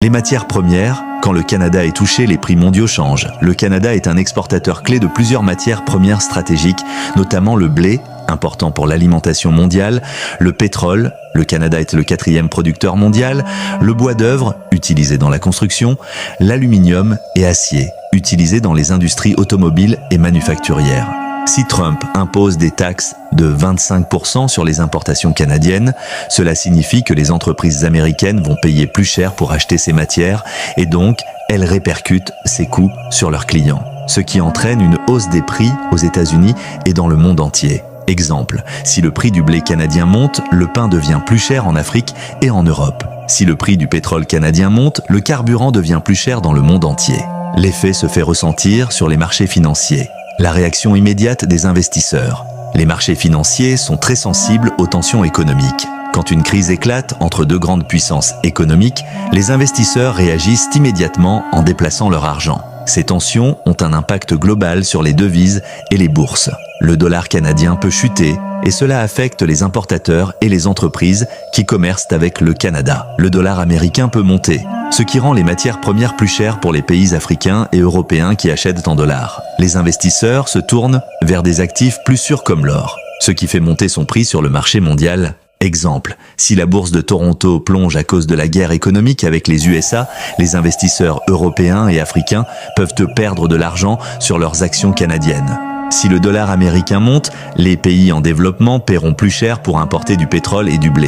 Les matières premières, quand le Canada est touché, les prix mondiaux changent. Le Canada est un exportateur clé de plusieurs matières premières stratégiques, notamment le blé, important pour l'alimentation mondiale, le pétrole, le Canada est le 4e producteur mondial, le bois d'œuvre, utilisé dans la construction, l'aluminium et acier, utilisé dans les industries automobiles et manufacturières. Si Trump impose des taxes de 25% sur les importations canadiennes, cela signifie que les entreprises américaines vont payer plus cher pour acheter ces matières et donc elles répercutent ces coûts sur leurs clients, ce qui entraîne une hausse des prix aux États-Unis et dans le monde entier. Exemple, si le prix du blé canadien monte, le pain devient plus cher en Afrique et en Europe. Si le prix du pétrole canadien monte, le carburant devient plus cher dans le monde entier. L'effet se fait ressentir sur les marchés financiers. La réaction immédiate des investisseurs. Les marchés financiers sont très sensibles aux tensions économiques. Quand une crise éclate entre deux grandes puissances économiques, les investisseurs réagissent immédiatement en déplaçant leur argent. Ces tensions ont un impact global sur les devises et les bourses. Le dollar canadien peut chuter et cela affecte les importateurs et les entreprises qui commercent avec le Canada. Le dollar américain peut monter, ce qui rend les matières premières plus chères pour les pays africains et européens qui achètent en dollars. Les investisseurs se tournent vers des actifs plus sûrs comme l'or, ce qui fait monter son prix sur le marché mondial. Exemple, si la bourse de Toronto plonge à cause de la guerre économique avec les USA, les investisseurs européens et africains peuvent perdre de l'argent sur leurs actions canadiennes. Si le dollar américain monte, les pays en développement paieront plus cher pour importer du pétrole et du blé.